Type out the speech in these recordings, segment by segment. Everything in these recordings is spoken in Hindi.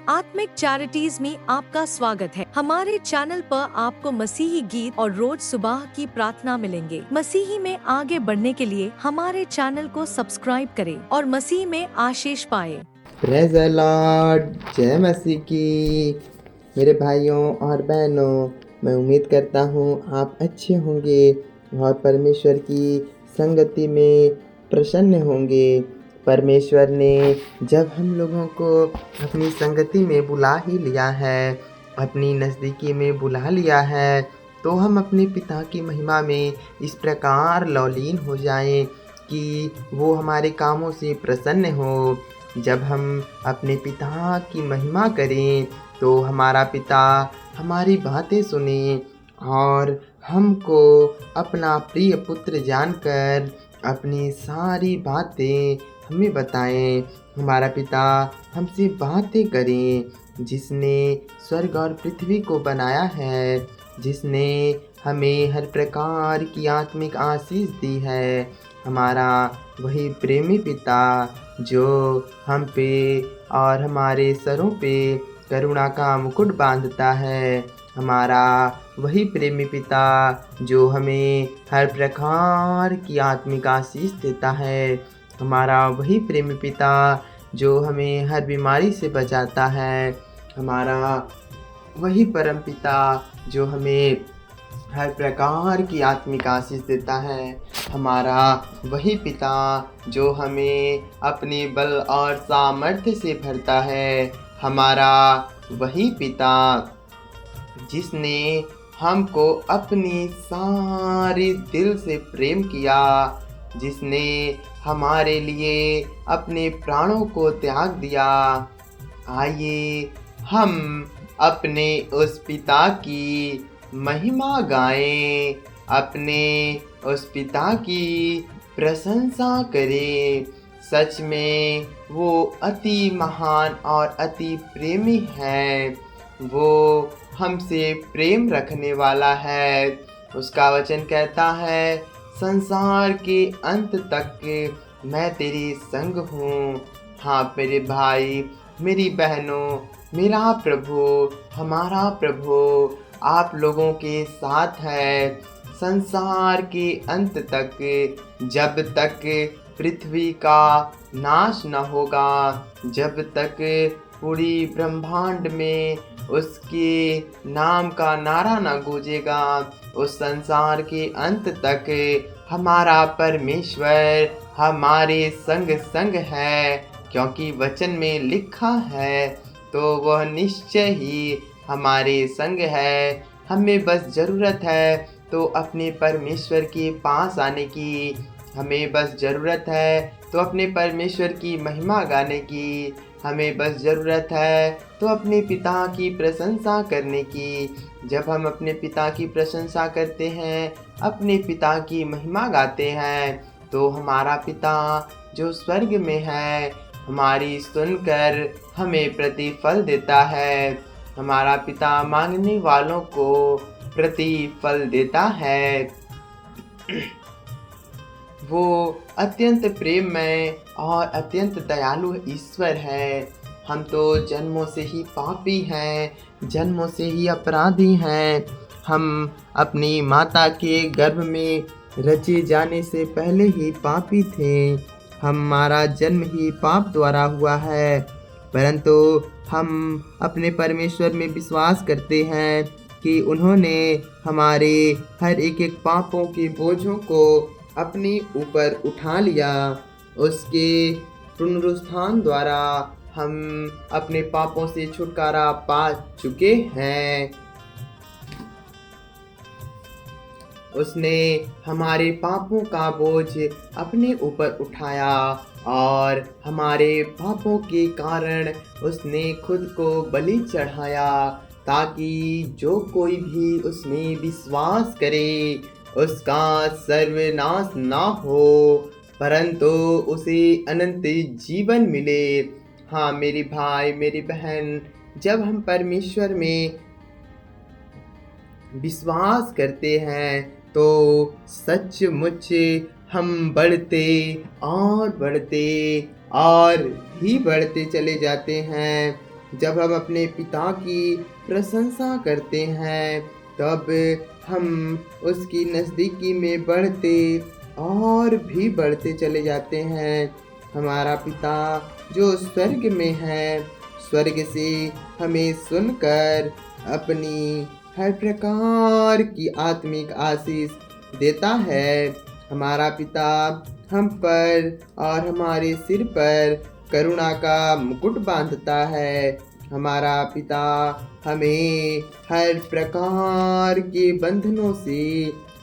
आत्मिक चैरिटीज में आपका स्वागत है। हमारे चैनल पर आपको मसीही गीत और रोज सुबह की प्रार्थना मिलेंगे। मसीही में आगे बढ़ने के लिए हमारे चैनल को सब्सक्राइब करें और मसीह में आशीष पाए। प्रेज़ द लॉर्ड, जय मसीह की। मेरे भाइयों और बहनों, मैं उम्मीद करता हूँ आप अच्छे होंगे और परमेश्वर की संगति में प्रसन्न होंगे। परमेश्वर ने जब हम लोगों को अपनी संगति में बुला ही लिया है, अपनी नज़दीकी में बुला लिया है, तो हम अपने पिता की महिमा में इस प्रकार लौलीन हो जाएं कि वो हमारे कामों से प्रसन्न हो। जब हम अपने पिता की महिमा करें तो हमारा पिता हमारी बातें सुने और हमको अपना प्रिय पुत्र जानकर अपनी सारी बातें हमें बताएं। हमारा पिता हमसे बातें करें, जिसने स्वर्ग और पृथ्वी को बनाया है, जिसने हमें हर प्रकार की आत्मिक आशीष दी है। हमारा वही प्रेमी पिता जो हम पे और हमारे सरों पे करुणा का मुकुट बांधता है। हमारा वही प्रेमी पिता जो हमें हर प्रकार की आत्मिक आशीष देता है। हमारा वही प्रेमी पिता जो हमें हर बीमारी से बचाता है। हमारा वही परम पिता जो हमें हर प्रकार की आत्मिक आशीष देता है। हमारा वही पिता जो हमें अपने बल और सामर्थ्य से भरता है। हमारा वही पिता जिसने हमको अपनी सारी दिल से प्रेम किया, जिसने हमारे लिए अपने प्राणों को त्याग दिया। आइए हम अपने उस पिता की महिमा गाएं, अपने उस पिता की प्रशंसा करें। सच में वो अति महान और अति प्रेमी है। वो हमसे प्रेम रखने वाला है। उसका वचन कहता है, संसार के अंत तक मैं तेरे संग हूँ। हाँ मेरे भाई, मेरी बहनों, मेरा प्रभु, हमारा प्रभु आप लोगों के साथ है संसार के अंत तक, जब तक पृथ्वी का नाश न होगा, जब तक पूरी ब्रह्मांड में उसके नाम का नारा न गूंजेगा। उस संसार के अंत तक हमारा परमेश्वर हमारे संग संग है, क्योंकि वचन में लिखा है तो वह निश्चय ही हमारे संग है। हमें बस ज़रूरत है तो अपने परमेश्वर के पास आने की, हमें बस ज़रूरत है तो अपने परमेश्वर की महिमा गाने की, हमें बस ज़रूरत है तो अपने पिता की प्रशंसा करने की। जब हम अपने पिता की प्रशंसा करते हैं, अपने पिता की महिमा गाते हैं, तो हमारा पिता जो स्वर्ग में है हमारी सुनकर हमें प्रतिफल देता है। हमारा पिता मांगने वालों को प्रतिफल देता है। वो अत्यंत प्रेममय और अत्यंत दयालु ईश्वर है। हम तो जन्मों से ही पापी हैं, जन्मों से ही अपराधी हैं। हम अपनी माता के गर्भ में रचे जाने से पहले ही पापी थे। हमारा जन्म ही पाप द्वारा हुआ है, परंतु हम अपने परमेश्वर में विश्वास करते हैं कि उन्होंने हमारे हर एक एक पापों के बोझों को अपने ऊपर उठा लिया। उसके पुनरुत्थान द्वारा हम अपने पापों से छुटकारा पा चुके हैं। उसने हमारे पापों का बोझ अपने ऊपर उठाया और हमारे पापों के कारण उसने खुद को बलि चढ़ाया, ताकि जो कोई भी उसमें विश्वास करे उसका सर्वनाश ना हो, परंतु उसे अनंत जीवन मिले। हाँ मेरे भाई, मेरी बहन, जब हम परमेश्वर में विश्वास करते हैं तो सचमुच हम बढ़ते और बढ़ते और भी बढ़ते चले जाते हैं। जब हम अपने पिता की प्रशंसा करते हैं तब हम उसकी नज़दीकी में बढ़ते और भी बढ़ते चले जाते हैं। हमारा पिता जो स्वर्ग में है, स्वर्ग से हमें सुनकर अपनी हर प्रकार की आत्मिक आशीष देता है। हमारा पिता हम पर और हमारे सिर पर करुणा का मुकुट बांधता है। हमारा पिता हमें हर प्रकार के बंधनों से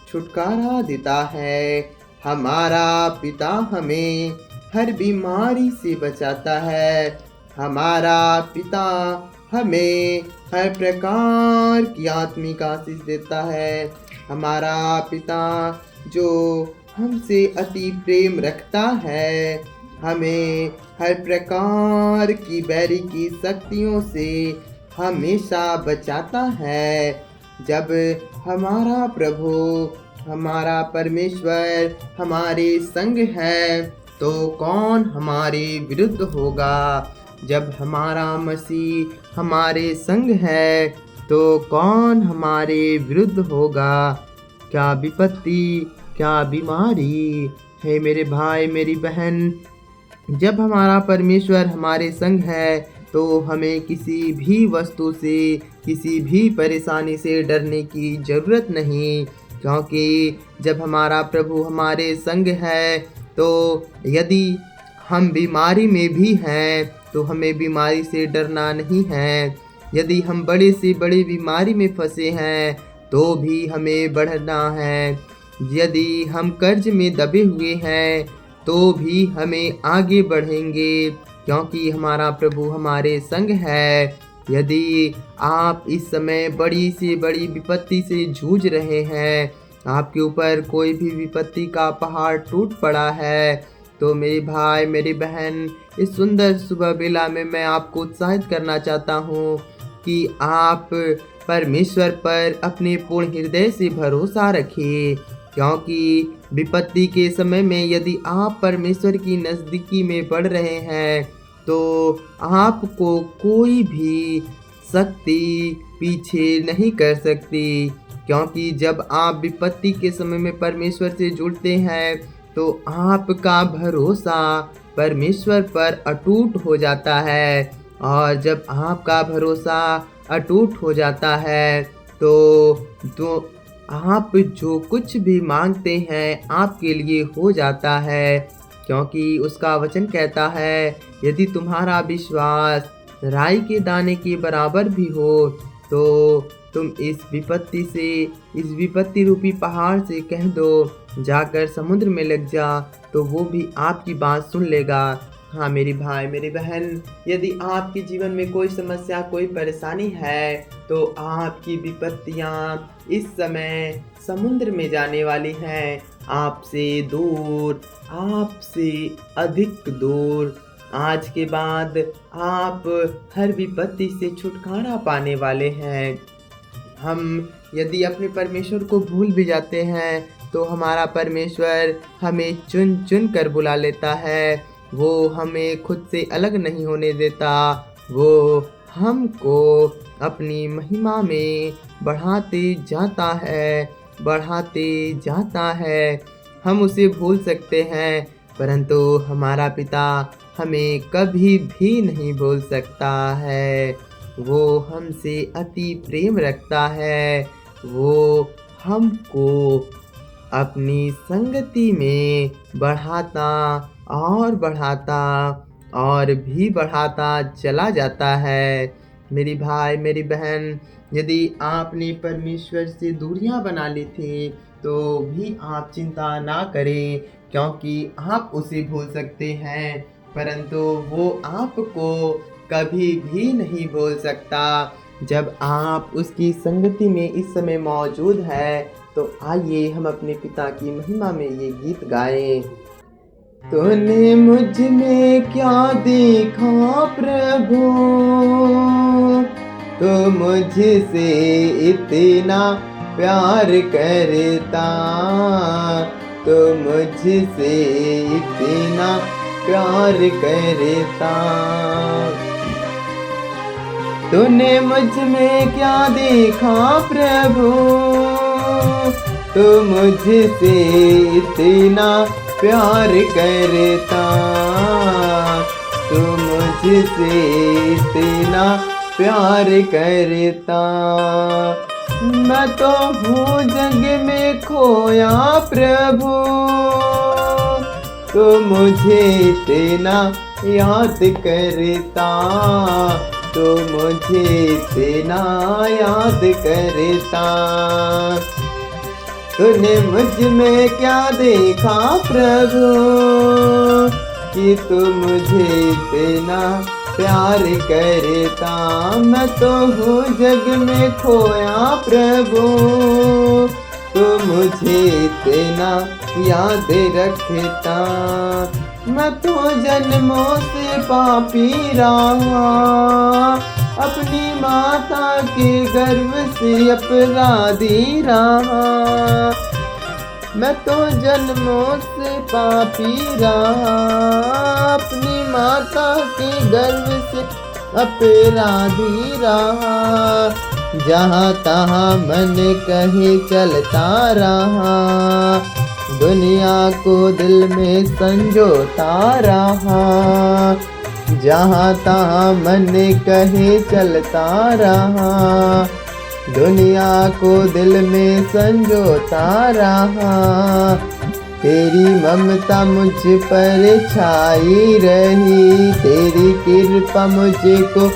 छुटकारा देता है। हमारा पिता हमें हर बीमारी से बचाता है। हमारा पिता हमें हर प्रकार की आत्मिक आशीष देता है। हमारा पिता जो हमसे अति प्रेम रखता है, हमें हर प्रकार की बैरी की शक्तियों से हमेशा बचाता है। जब हमारा प्रभु, हमारा परमेश्वर हमारे संग है तो कौन हमारे विरुद्ध होगा। जब हमारा मसीह हमारे संग है तो कौन हमारे विरुद्ध होगा। क्या विपत्ति, क्या बीमारी है मेरे भाई मेरी बहन, जब हमारा परमेश्वर हमारे संग है तो हमें किसी भी वस्तु से, किसी भी परेशानी से डरने की ज़रूरत नहीं। क्योंकि जब हमारा प्रभु हमारे संग है तो यदि हम बीमारी में भी हैं तो हमें बीमारी से डरना नहीं है। यदि हम बड़ी से बड़ी बीमारी में फंसे हैं तो भी हमें बढ़ना है। यदि हम कर्ज में दबे हुए हैं तो भी हमें आगे बढ़ेंगे, क्योंकि हमारा प्रभु हमारे संग है। यदि आप इस समय बड़ी से बड़ी विपत्ति से जूझ रहे हैं, आपके ऊपर कोई भी विपत्ति का पहाड़ टूट पड़ा है, तो मेरे भाई मेरी बहन, इस सुंदर सुबह बेला में मैं आपको उत्साहित करना चाहता हूँ कि आप परमेश्वर पर अपने पूर्ण हृदय से भरोसा रखिए। क्योंकि विपत्ति के समय में यदि आप परमेश्वर की नज़दीकी में बढ़ रहे हैं तो आपको कोई भी शक्ति पीछे नहीं कर सकती। क्योंकि जब आप विपत्ति के समय में परमेश्वर से जुड़ते हैं तो आपका भरोसा परमेश्वर पर अटूट हो जाता है। और जब आपका भरोसा अटूट हो जाता है तो आप जो कुछ भी मांगते हैं आपके लिए हो जाता है। क्योंकि उसका वचन कहता है, यदि तुम्हारा विश्वास राई के दाने के बराबर भी हो तो तुम इस विपत्ति से, इस विपत्ति रूपी पहाड़ से कह दो जाकर समुद्र में लग जा, तो वो भी आपकी बात सुन लेगा। हाँ मेरी भाई मेरी बहन, यदि आपके जीवन में कोई समस्या, कोई परेशानी है तो आपकी विपत्तियाँ इस समय समुद्र में जाने वाली हैं, आपसे दूर, आपसे अधिक दूर। आज के बाद आप हर विपत्ति से छुटकारा पाने वाले हैं। हम यदि अपने परमेश्वर को भूल भी जाते हैं तो हमारा परमेश्वर हमें चुन चुन कर बुला लेता है। वो हमें खुद से अलग नहीं होने देता। वो हमको अपनी महिमा में बढ़ाते जाता है, बढ़ाते जाता है। हम उसे भूल सकते हैं परंतु हमारा पिता हमें कभी भी नहीं भूल सकता है। वो हमसे अति प्रेम रखता है। वो हमको अपनी संगति में बढ़ाता और बढ़ाता और भी बढ़ाता चला जाता है। मेरी भाई मेरी बहन, यदि आपने परमेश्वर से दूरियां बना ली थी तो भी आप चिंता ना करें, क्योंकि आप उसे भूल सकते हैं परंतु वो आपको कभी भी नहीं भूल सकता। जब आप उसकी संगति में इस समय मौजूद है तो आइए हम अपने पिता की महिमा में ये गीत गाएं। तूने मुझ में क्या देखा प्रभु, तो मुझसे इतना प्यार करता, तो मुझसे इतना प्यार करता। तूने मुझ में क्या देखा प्रभु, तू मुझसे इतना प्यार करता, तू मुझसे इतना प्यार करता। मैं तो हूँ जग में खोया प्रभु, तो मुझे इतना याद करता, तो मुझे इतना याद करता। तूने मुझ में क्या देखा प्रभु, कि तू मुझे इतना प्यार करता। मैं तो हूँ जग में खोया प्रभु, तू मुझे इतना याद रखता। मैं तो जन्मों से पापी रहा, अपनी माता के गर्भ से अपराधी रहा। मैं तो जन्मों से पापी रहा, अपनी माता के गर्भ से अपराधी रहा। जहाँ तहाँ मन कहीं चलता रहा, दुनिया को दिल में संजोता रहा। जहाँ तहाँ मन कहीं चलता रहा, दुनिया को दिल में संजोता रहा। तेरी ममता मुझ पर छाई रही, तेरी कृपा मुझको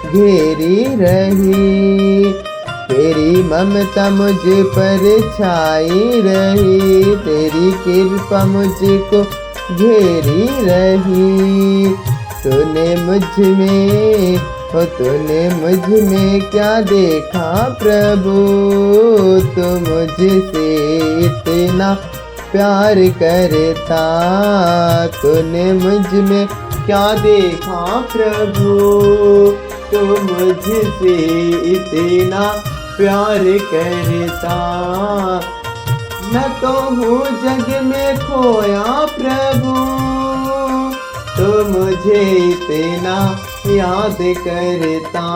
घेरी रही। तेरी ममता मुझ पर छाई रही, तेरी कृपा मुझको घेरी रही। तूने मुझ में तूने मुझ में क्या देखा प्रभु, तू मुझसे इतना प्यार करता। तूने मुझ में क्या देखा प्रभु, तू मुझसे इतना प्यार करता। मैं तो हूँ जग में खोया प्रभु, तो मुझे इतना याद करता,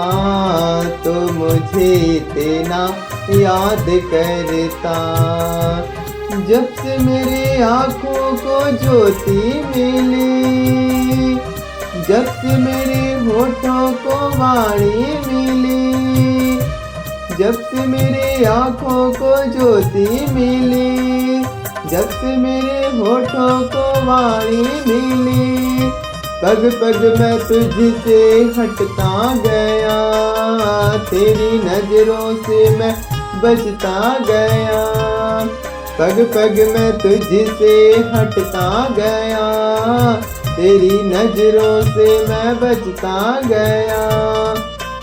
तो मुझे इतना याद करता। जब से मेरे आँखों को ज्योति मिली, जब से मेरे होठों को वाणी मिली, जब से मेरे आँखों को ज्योति मिली, जब से मेरे होठों को वाणी मिली। पग पग मैं तुझसे हटता गया, तेरी नजरों से मैं बचता गया। पग पग मैं तुझसे हटता गया, तेरी नजरों से मैं बचता गया।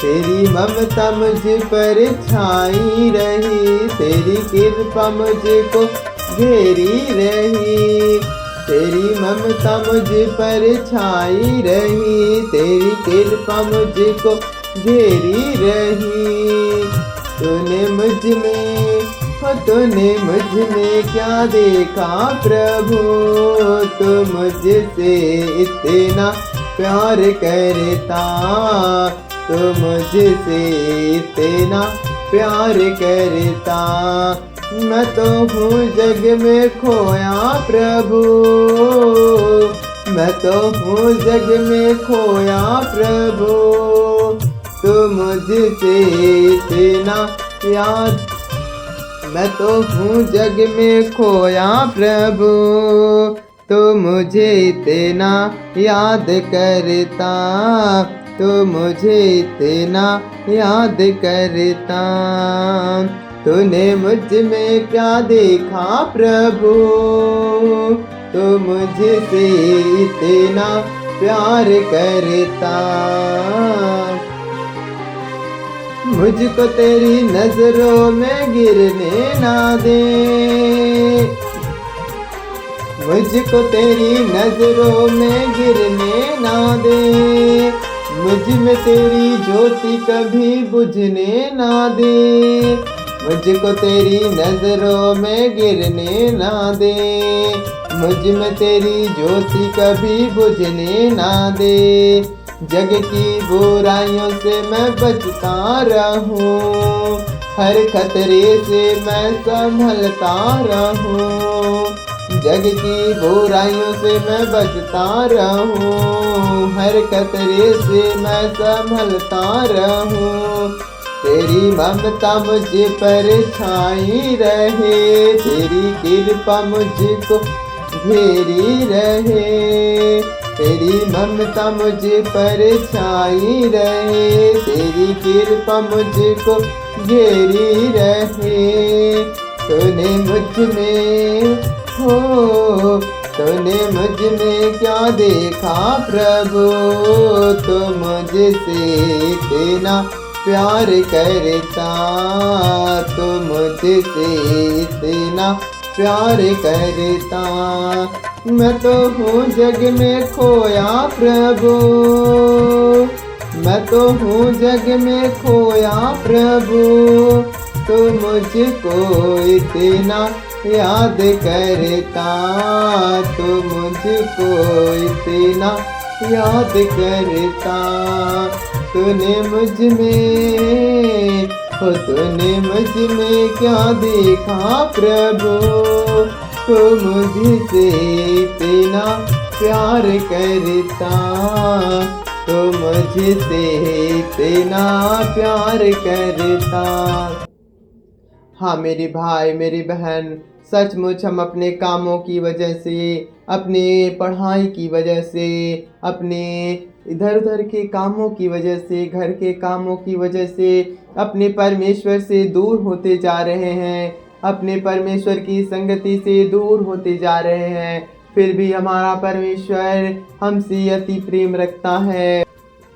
तेरी ममता मुझ पर छाई रही, तेरी कृपा मुझको घेरी रही। तेरी ममता मुझ पर छाई रही, तेरी कृपा मुझको घेरी रही। तूने मुझ में क्या देखा प्रभु, तू मुझसे इतना प्यार करता, तू मुझसे इतना प्यार करता। मैं तो हूँ जग में खोया प्रभु, मैं तो हूँ जग में खोया प्रभु, तू मुझसे इतना याद। मैं तो हूँ जग में खोया प्रभु, तू मुझे इतना याद करता, तू मुझे इतना याद करता। तूने मुझ में क्या देखा प्रभु, तू मुझसे इतना प्यार करता। मुझको तेरी नजरों में गिरने ना दे, मुझको तेरी नजरों में गिरने ना दे। मुझ में तेरी ज्योति कभी बुझने ना दे, मुझको तेरी नजरों में गिरने ना दे। मुझ में तेरी ज्योति कभी बुझने ना दे। जग की बुराइयों से मैं बचता रहूं, हर खतरे से मैं संभलता रहूं, जग की बुराइयों से मैं बचता रहूं, हर खतरे से मैं संभलता रहूं। तेरी ममता मुझ पर छाई रहे, तेरी कृपा मुझको घेरी रहे, तेरी ममता मुझ पर छाई रहे, तेरी कृपा मुझको घेरी रहे। तूने मुझ में तूने मुझ में क्या देखा प्रभु, तू मुझसे इतना प्यार करता, तू मुझसे इतना प्यार करता। मैं तो हूँ जग में खोया प्रभु, मैं तो हूँ जग में खोया प्रभु, तू मुझको इतना याद करता, तू मुझको इतना याद करता। तूने मुझ में क्या देखा प्रभु, तू मुझसे इतना प्यार करता, तू मुझसे इतना प्यार करता। हाँ मेरे भाई मेरी बहन, सचमुच हम अपने कामों की वजह से, अपने पढ़ाई की वजह से, अपने इधर उधर के कामों की वजह से, घर के कामों की वजह से अपने परमेश्वर से दूर होते जा रहे हैं, अपने परमेश्वर की संगति से दूर होते जा रहे हैं। फिर भी हमारा परमेश्वर हमसे अति प्रेम रखता है,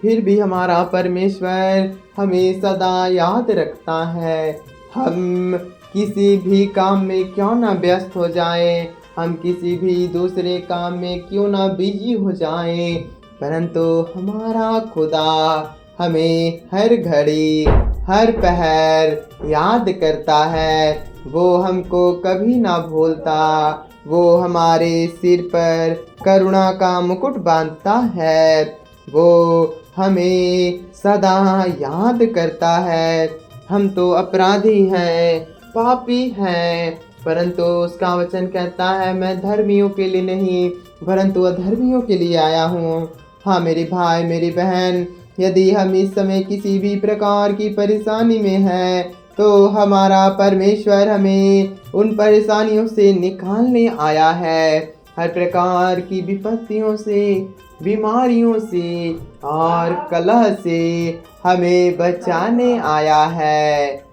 फिर भी हमारा परमेश्वर हमें सदा याद रखता है। हम किसी भी काम में क्यों ना व्यस्त हो जाएं, हम किसी भी दूसरे काम में क्यों ना बिजी हो जाएं, परंतु हमारा खुदा हमें हर घड़ी हर पहर याद करता है। वो हमको कभी ना भूलता, वो हमारे सिर पर करुणा का मुकुट बांधता है, वो हमें सदा याद करता है। हम तो अपराधी हैं, पापी हैं, परंतु उसका वचन कहता है मैं धर्मियों के लिए नहीं परंतु अधर्मियों के लिए आया हूँ। हाँ मेरे भाई मेरी बहन, यदि हम इस समय किसी भी प्रकार की परेशानी में हैं तो हमारा परमेश्वर हमें उन परेशानियों से निकालने आया है। हर प्रकार की विपत्तियों से, बीमारियों से और कलह से हमें बचाने आया है।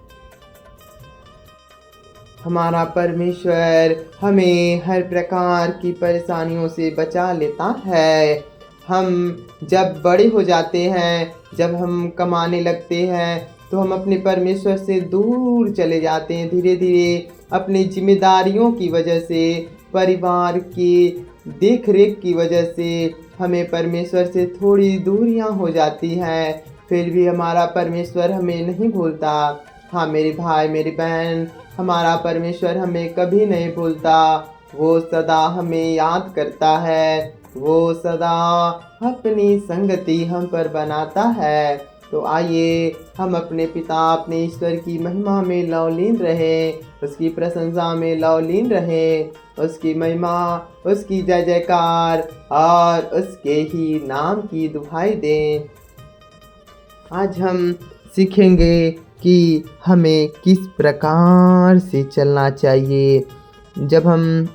हमारा परमेश्वर हमें हर प्रकार की परेशानियों से बचा लेता है। हम जब बड़े हो जाते हैं, जब हम कमाने लगते हैं तो हम अपने परमेश्वर से दूर चले जाते हैं। धीरे धीरे अपनी जिम्मेदारियों की वजह से, परिवार की देख रेख की वजह से हमें परमेश्वर से थोड़ी दूरियां हो जाती हैं, फिर भी हमारा परमेश्वर हमें नहीं भूलता। हाँ मेरे भाई मेरी बहन, हमारा परमेश्वर हमें कभी नहीं भूलता, वो सदा हमें याद करता है, वो सदा अपनी संगति हम पर बनाता है। तो आइए हम अपने पिता अपने ईश्वर की महिमा में लवलीन रहें, उसकी प्रशंसा में लवलीन रहें, उसकी महिमा, उसकी जय जयकार और उसके ही नाम की दुहाई दें। आज हम सीखेंगे कि हमें किस प्रकार से चलना चाहिए। जब हम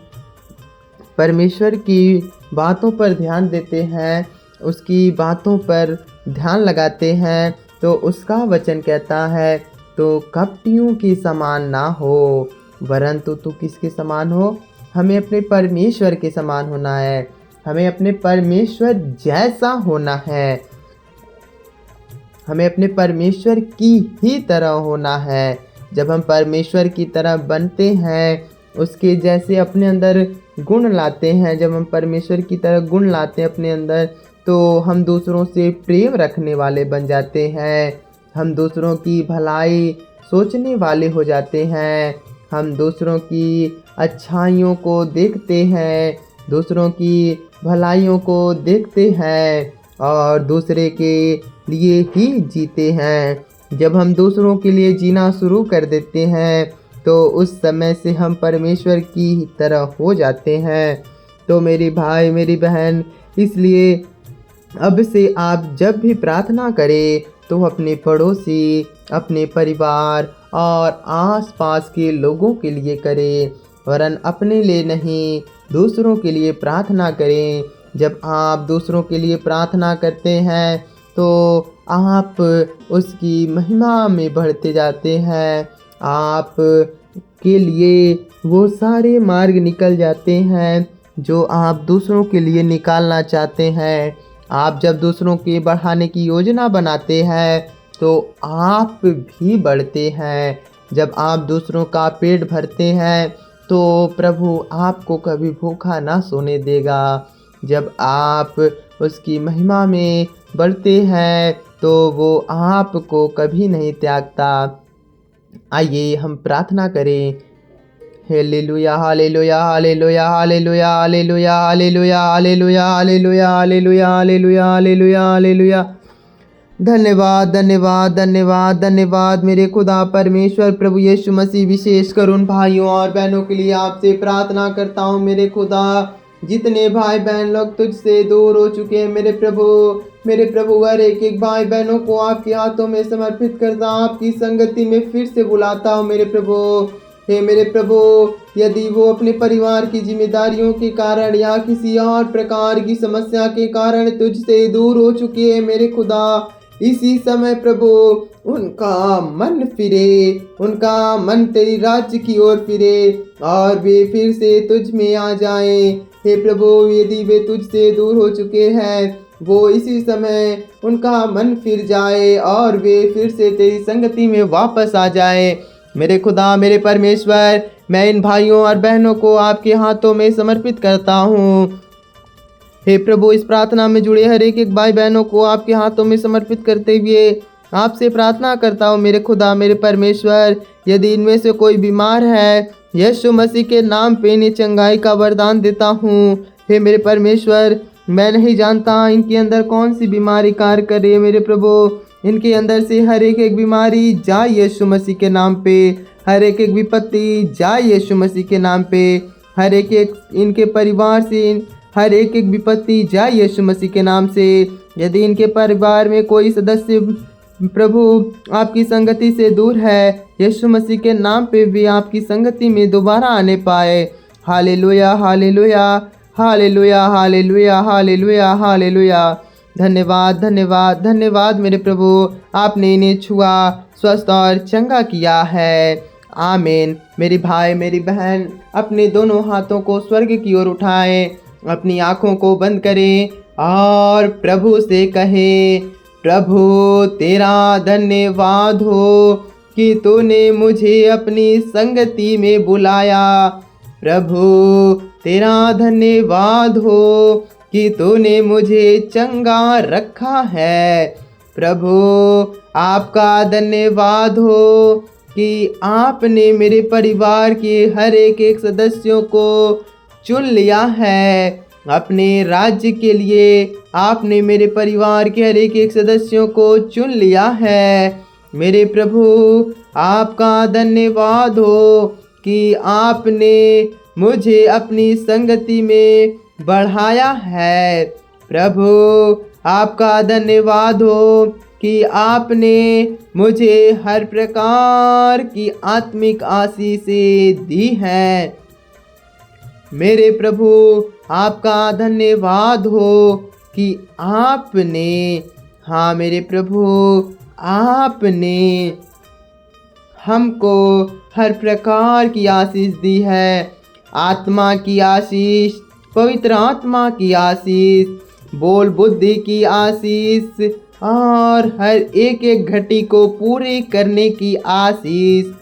परमेश्वर की बातों पर ध्यान देते हैं, उसकी बातों पर ध्यान लगाते हैं, तो उसका वचन कहता है तो कपटियों के समान ना हो, वरंतु तू किसके समान हो? हमें अपने परमेश्वर के समान होना है, हमें अपने परमेश्वर जैसा होना है, हमें अपने परमेश्वर की ही तरह होना है। जब हम परमेश्वर की तरह बनते हैं, उसके जैसे अपने अंदर गुण लाते हैं, जब हम परमेश्वर की तरह गुण लाते हैं अपने अंदर, तो हम दूसरों से प्रेम रखने वाले बन जाते हैं, हम दूसरों की भलाई सोचने वाले हो जाते हैं, हम दूसरों की अच्छाइयों को देखते हैं, दूसरों की भलाइयों को देखते हैं, और दूसरे के लिए ही जीते हैं। जब हम दूसरों के लिए जीना शुरू कर देते हैं तो उस समय से हम परमेश्वर की तरह हो जाते हैं। तो मेरे भाई मेरी बहन, इसलिए अब से आप जब भी प्रार्थना करें तो अपने पड़ोसी, अपने परिवार और आसपास के लोगों के लिए करें, वरन अपने लिए नहीं, दूसरों के लिए प्रार्थना करें। जब आप दूसरों के लिए प्रार्थना करते हैं तो आप उसकी महिमा में बढ़ते जाते हैं। आप के लिए वो सारे मार्ग निकल जाते हैं जो आप दूसरों के लिए निकालना चाहते हैं। आप जब दूसरों के बढ़ाने की योजना बनाते हैं तो आप भी बढ़ते हैं। जब आप दूसरों का पेट भरते हैं तो प्रभु आपको कभी भूखा ना सोने देगा। जब आप उसकी महिमा में बढ़ते हैं तो वो आपको कभी नहीं त्यागता। आइए हम प्रार्थना करें। Hallelujah hallelujah hallelujah hallelujah hallelujah hallelujah hallelujah hallelujah hallelujah hallelujah hallelujah hallelujah. धन्यवाद धन्यवाद धन्यवाद धन्यवाद मेरे खुदा परमेश्वर प्रभु यीशु मसीह। विशेष कर उन भाइयों और बहनों के लिए आपसे प्रार्थना करता हूँ मेरे खुदा, जितने भाई बहन लोग तुझसे दूर हो चुके हैं मेरे प्रभु हर एक भाई बहनों को आपके हाथों में समर्पित करता, आपकी संगति में फिर से बुलाता हूँ मेरे प्रभु। हे मेरे प्रभु, यदि वो अपने परिवार की जिम्मेदारियों के कारण या किसी और प्रकार की समस्या के कारण तुझसे दूर हो चुके हैं मेरे खुदा, इसी समय प्रभु उनका मन फिरे, उनका मन तेरी राज्य की ओर फिरे और वे फिर से तुझ में आ जाएं। हे प्रभु, यदि वे तुझसे दूर हो चुके हैं, वो इसी समय उनका मन फिर जाए और वे फिर से तेरी संगति में वापस आ जाए। मेरे खुदा मेरे परमेश्वर, मैं इन भाइयों और बहनों को आपके हाथों में समर्पित करता हूँ। हे प्रभु, इस प्रार्थना में जुड़े हर एक भाई बहनों को आपके हाथों में समर्पित करते हुए आपसे प्रार्थना करता हूँ मेरे खुदा मेरे परमेश्वर, यदि इनमें से कोई बीमार है, यीशु मसीह के नाम पे इन्हें चंगाई का वरदान देता हूँ। हे मेरे परमेश्वर, मैं नहीं जानता इनके अंदर कौन सी बीमारी कार्य कर रही है मेरे प्रभु, इनके अंदर से हर एक बीमारी जाए यीशु मसीह के नाम पे, हर एक विपत्ति जाए यीशु मसीह के नाम पे, हर एक इनके परिवार से हर एक विपत्ति जाए यीशु मसीह के नाम से। यदि इनके परिवार में कोई सदस्य प्रभु आपकी संगति से दूर है, यीशु मसीह के नाम पे भी आपकी संगति में दोबारा आने पाए। Hallelujah hallelujah hallelujah hallelujah hallelujah hallelujah. धन्यवाद धन्यवाद धन्यवाद मेरे प्रभु, आपने इन्हें छुआ, स्वस्थ और चंगा किया है। आमीन। मेरी भाई मेरी बहन, अपने दोनों हाथों को स्वर्ग की ओर उठाएं, अपनी आँखों को बंद करें और प्रभु से कहें, प्रभु तेरा धन्यवाद हो कि तूने मुझे अपनी संगति में बुलाया। प्रभु तेरा धन्यवाद हो कि तूने मुझे चंगा रखा है। प्रभु आपका धन्यवाद हो कि आपने मेरे परिवार के हर एक सदस्यों को चुन लिया है अपने राज्य के लिए। आपने मेरे परिवार के हर एक सदस्यों को चुन लिया है मेरे प्रभु। आपका धन्यवाद हो कि आपने मुझे अपनी संगति में बढ़ाया है। प्रभु आपका धन्यवाद हो कि आपने मुझे हर प्रकार की आत्मिक आशीषें दी हैं मेरे प्रभु। आपका धन्यवाद हो कि आपने, हाँ मेरे प्रभु, आपने हमको हर प्रकार की आशीष दी है। आत्मा की आशीष, पवित्र आत्मा की आशीष, बोल बुद्धि की आशीष और हर एक घटी को पूरी करने की आशीष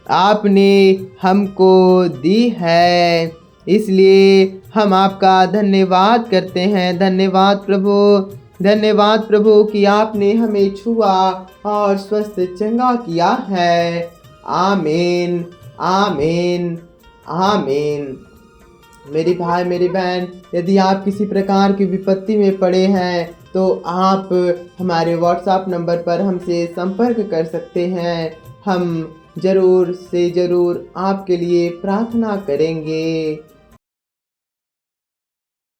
आपने हमको दी है। इसलिए हम आपका धन्यवाद करते हैं। धन्यवाद प्रभु, धन्यवाद प्रभु कि आपने हमें छुआ और स्वस्थ चंगा किया है। आमीन आमीन आमीन। मेरी भाई मेरी बहन, यदि आप किसी प्रकार की विपत्ति में पड़े हैं, तो आप हमारे व्हाट्सएप नंबर पर हमसे संपर्क कर सकते हैं। हम ज़रूर से ज़रूर आपके लिए प्रार्थना करेंगे।